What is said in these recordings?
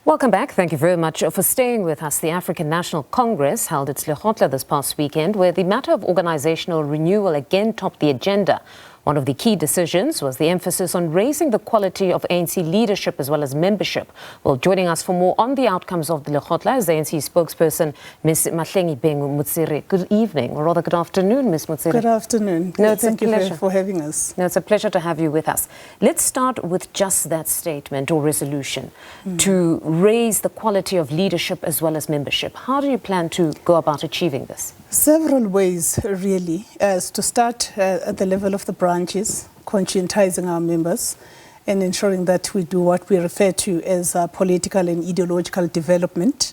Welcome back. Thank you very much for staying with us. The African National Congress held its Lekgotla this past weekend, where the matter of organisational renewal again topped the agenda. One of the key decisions was the emphasis on raising the quality of ANC leadership as well as membership. Well, joining us for more on the outcomes of the Lekgotla is the ANC spokesperson, Ms. Mahlengi Bhengu-Motsiri. Good evening, or rather good afternoon, Ms. Motsiri. Good afternoon. No, it's Thank a you pleasure for having us. No, it's a pleasure to have you with us. Let's start with just that statement or resolution to raise the quality of leadership as well as membership. How do you plan to go about achieving this? Several ways, really, as to start at the level of the branches, conscientizing our members and ensuring that we do what we refer to as political and ideological development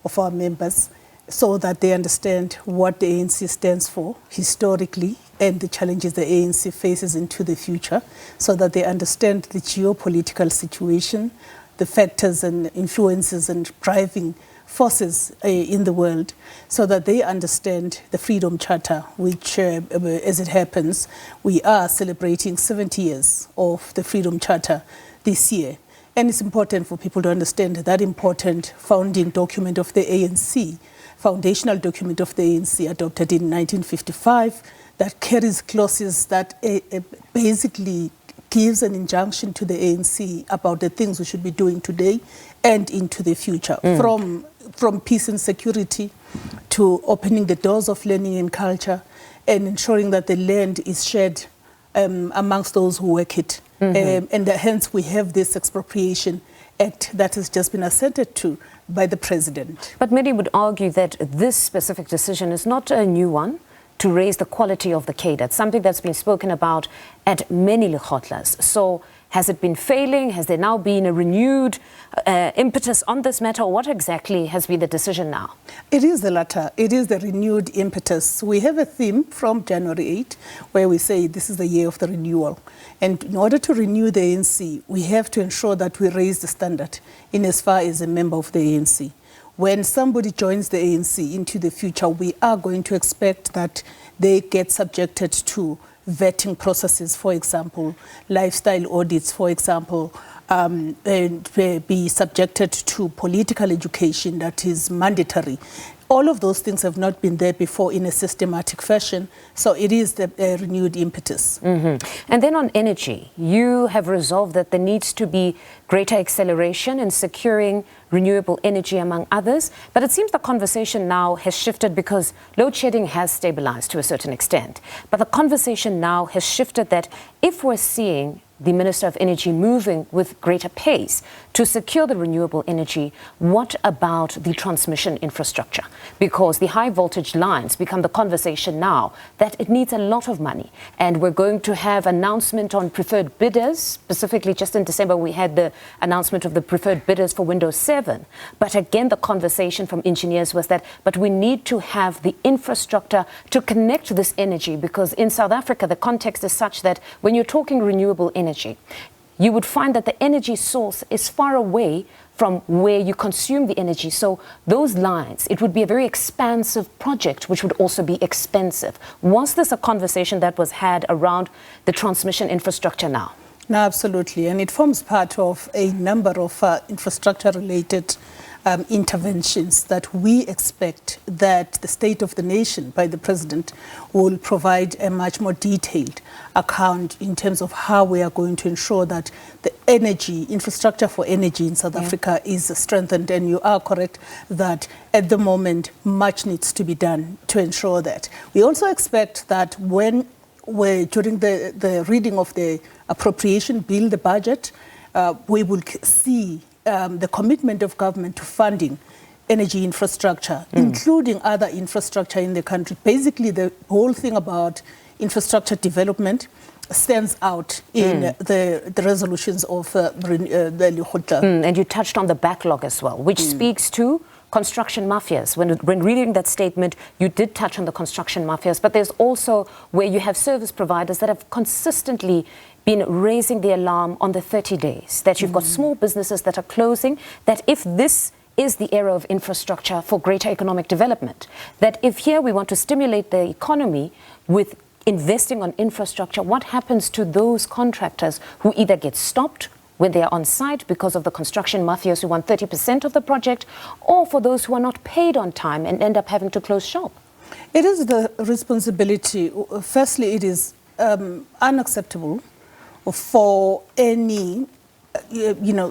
of our members, so that they understand what the ANC stands for historically and the challenges the ANC faces into the future, so that they understand the geopolitical situation, the factors and influences and driving forces in the world, so that they understand the Freedom Charter, which, as it happens, we are celebrating 70 years of the Freedom Charter this year. And it's important for people to understand that important founding document of the ANC, foundational document of the ANC adopted in 1955, that carries clauses that basically gives an injunction to the ANC about the things we should be doing today and into the future, from peace and security to opening the doors of learning and culture and ensuring that the land is shared amongst those who work it. And hence we have this expropriation act that has just been assented to by the president. But many would argue that this specific decision is not a new one to raise the quality of the cadre. It's something that's been spoken about at many Lekgotlas. So has it been failing? Has there now been a renewed impetus on this matter? Or what exactly has been the decision now? It is the latter. It is the renewed impetus. We have a theme from January 8 where we say this is the year of the renewal. And in order to renew the ANC, we have to ensure that we raise the standard in as far as a member of the ANC. When somebody joins the ANC into the future, we are going to expect that they get subjected to vetting processes, for example, lifestyle audits, for example, and be subjected to political education that is mandatory. All of those things have not been there before in a systematic fashion, so it is the renewed impetus. And then on energy, you have resolved that there needs to be greater acceleration in securing renewable energy, among others. But it seems the conversation now has shifted because load shedding has stabilized to a certain extent. But the conversation now has shifted that if we're seeing the Minister of Energy moving with greater pace to secure the renewable energy, what about the transmission infrastructure? Because the high voltage lines become the conversation now that it needs a lot of money. And we're going to have announcement on preferred bidders. Specifically, just in December, we had the announcement of the preferred bidders for Windows 7. But again, the conversation from engineers was that, but we need to have the infrastructure to connect this energy, because in South Africa, the context is such that when you're talking renewable energy, you would find that the energy source is far away from where you consume the energy. So those lines, it would be a very expansive project, which would also be expensive. Was this a conversation that was had around the transmission infrastructure now? No, absolutely. And it forms part of a number of infrastructure-related interventions that we expect that the State of the Nation by the President will provide a much more detailed account in terms of how we are going to ensure that the energy, infrastructure for energy in South Africa is strengthened. And you are correct that at the moment, much needs to be done to ensure that. We also expect that during the reading of the appropriation bill, the budget, we will see the commitment of government to funding energy infrastructure, including other infrastructure in the country. Basically, the whole thing about infrastructure development stands out in the resolutions of the Lekgotla. And you touched on the backlog as well, which speaks to construction mafias. When reading that statement, you did touch on the construction mafias, but there's also where you have service providers that have consistently been raising the alarm on the 30 days, that you've got small businesses that are closing, that if this is the era of infrastructure for greater economic development, that if here we want to stimulate the economy with investing on infrastructure, what happens to those contractors who either get stopped when they are on site because of the construction mafias who want 30% of the project, or for those who are not paid on time and end up having to close shop? It is the responsibility. Firstly, it is unacceptable for any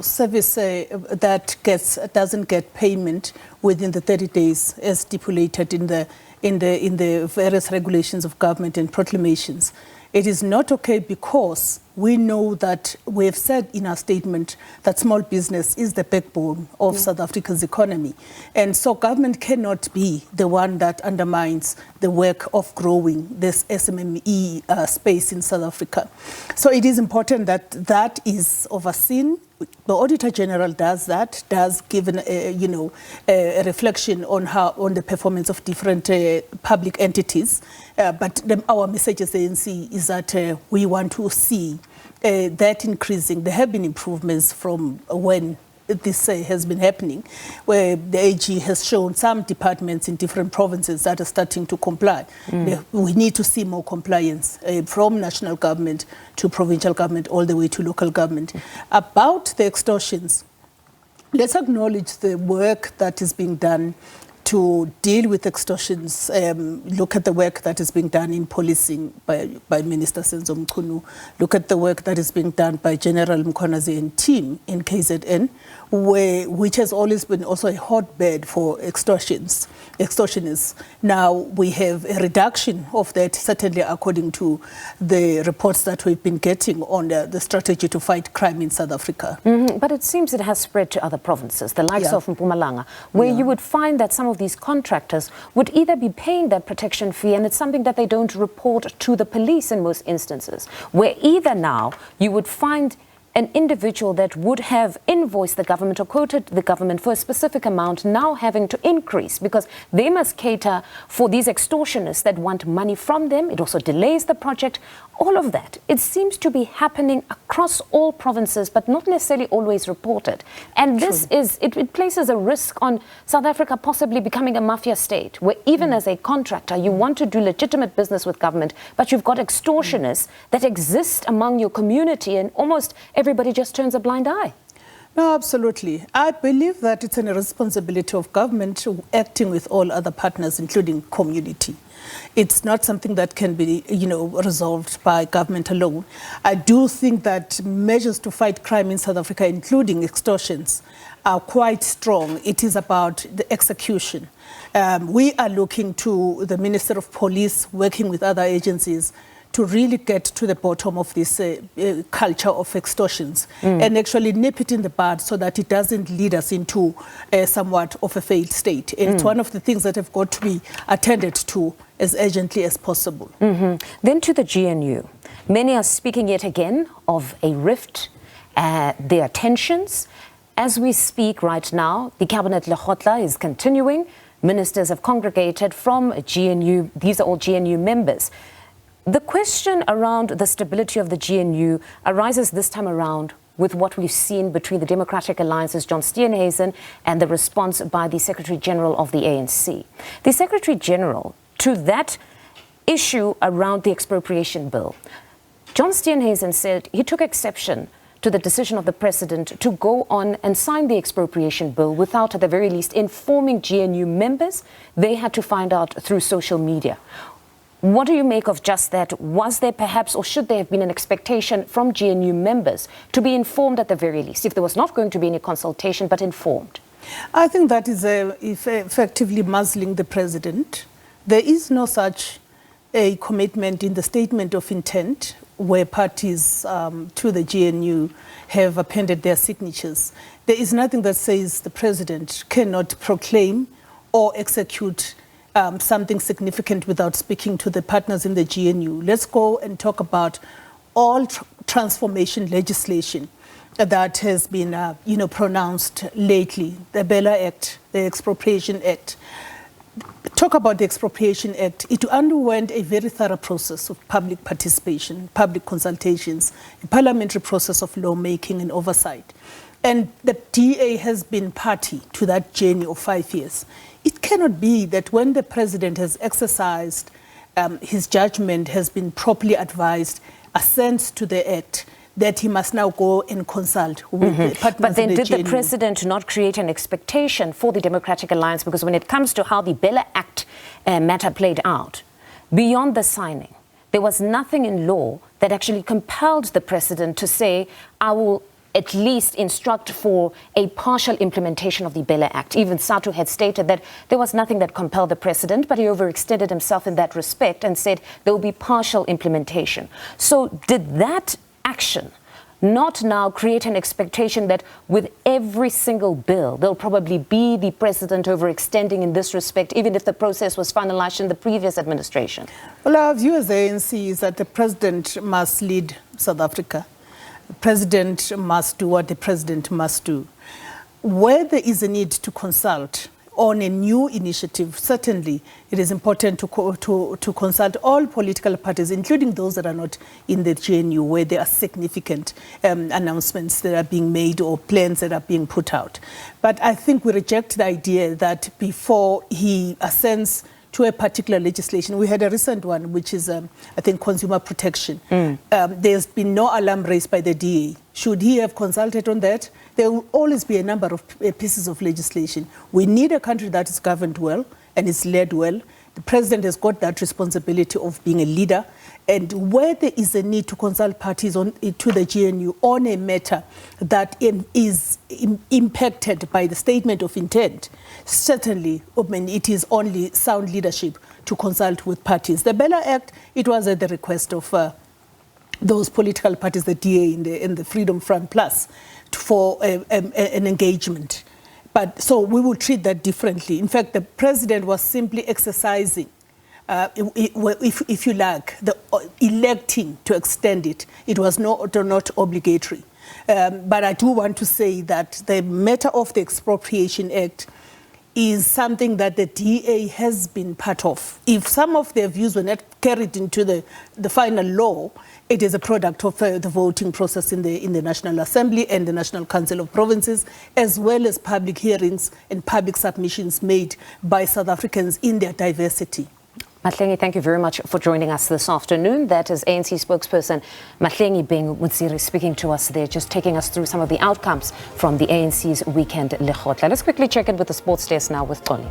service that doesn't get payment within the 30 days as stipulated in the various regulations of government and proclamations. It is not okay because we know that we have said in our statement that small business is the backbone of South Africa's economy. And so government cannot be the one that undermines the work of growing this SMME space in South Africa. So it is important that that is overseen. The Auditor General does that, does give a reflection on the performance of different public entities. But our message as ANC is that we want to see that increasing. There have been improvements from when this has been happening, where the AG has shown some departments in different provinces that are starting to comply. We need to see more compliance from national government to provincial government all the way to local government. About the extortions, let's acknowledge the work that is being done to deal with extortions. Look at the work that is being done in policing by Minister Senzo Mchunu. Look at the work that is being done by General Mkhwanazi and team in KZN, which has always been also a hotbed for extortionists. Now we have a reduction of that, certainly according to the reports that we've been getting on the strategy to fight crime in South Africa. But it seems it has spread to other provinces, the likes of Mpumalanga, where you would find that some of these contractors would either be paying that protection fee, and it's something that they don't report to the police in most instances, where either now you would find an individual that would have invoiced the government or quoted the government for a specific amount now having to increase because they must cater for these extortionists that want money from them. It also delays the project. All of that, it seems to be happening across all provinces, but not necessarily always reported. And this it places a risk on South Africa possibly becoming a mafia state, where even as a contractor, you want to do legitimate business with government, but you've got extortionists that exist among your community, and almost everybody just turns a blind eye. No, absolutely. I believe that it's a responsibility of government acting with all other partners, including community. It's not something that can be, resolved by government alone. I do think that measures to fight crime in South Africa, including extortions, are quite strong. It is about the execution. We are looking to the Minister of Police, working with other agencies, to really get to the bottom of this culture of extortions and actually nip it in the bud so that it doesn't lead us into somewhat of a failed state. And it's one of the things that have got to be attended to as urgently as possible. Then to the GNU. Many are speaking yet again of a rift, there are tensions. As we speak right now, the Cabinet Lekgotla is continuing. Ministers have congregated from GNU. These are all GNU members. The question around the stability of the GNU arises this time around with what we've seen between the Democratic Alliance's John Steenhuisen and the response by the Secretary General of the ANC. The Secretary General to that issue around the expropriation bill, John Steenhuisen said he took exception to the decision of the President to go on and sign the expropriation bill without, at the very least, informing GNU members. They had to find out through social media. What do you make of just that? Was there perhaps, or should there have been an expectation from GNU members to be informed at the very least, if there was not going to be any consultation, but informed? I think that is effectively muzzling the President. There is no such a commitment in the statement of intent where parties to the GNU have appended their signatures. There is nothing that says the President cannot proclaim or execute something significant without speaking to the partners in the GNU. Let's go and talk about all transformation legislation that has been, pronounced lately. The Bella Act, the Expropriation Act. Talk about the Expropriation Act. It underwent a very thorough process of public participation, public consultations, a parliamentary process of lawmaking and oversight. And the DA has been party to that journey of 5 years. It cannot be that when the President has exercised his judgment, has been properly advised, assents to the act, that he must now go and consult with the partners. But then did the GNU. president not create an expectation for the Democratic Alliance? Because when it comes to how the Bella Act matter played out, beyond the signing, there was nothing in law that actually compelled the president to say, I will at least instruct for a partial implementation of the Bella Act. Even Satu had stated that there was nothing that compelled the president, but he overextended himself in that respect and said there will be partial implementation. So did that action not now create an expectation that with every single bill, there'll probably be the president overextending in this respect, even if the process was finalized in the previous administration? Well, our view as the ANC is that the president must lead South Africa. The president must do what the president must do. Where there is a need to consult on a new initiative, certainly it is important to consult all political parties, including those that are not in the GNU, where there are significant announcements that are being made or plans that are being put out. But I think we reject the idea that before he ascends to a particular legislation, we had a recent one, which is, I think, consumer protection. There's been no alarm raised by the DA. Should he have consulted on that? There will always be a number of pieces of legislation. We need a country that is governed well and is led well. The president has got that responsibility of being a leader. And where there is a need to consult parties to the GNU on a matter that is impacted by the statement of intent, certainly, I mean, it is only sound leadership to consult with parties. The Bella Act, it was at the request of those political parties, the DA and the Freedom Front Plus, for an engagement. But so we will treat that differently. In fact, the president was simply exercising, if you like, electing to extend it. It was not obligatory. But I do want to say that the matter of the Expropriation Act is something that the DA has been part of. If some of their views were not carried into the final law, it is a product of the voting process in the National Assembly and the National Council of Provinces, as well as public hearings and public submissions made by South Africans in their diversity. Mahlengi, thank you very much for joining us this afternoon. That is ANC spokesperson Mahlengi Bhengu-Motsiri speaking to us there, just taking us through some of the outcomes from the ANC's weekend Lekgotla. Let's quickly check in with the sports desk now with Tony.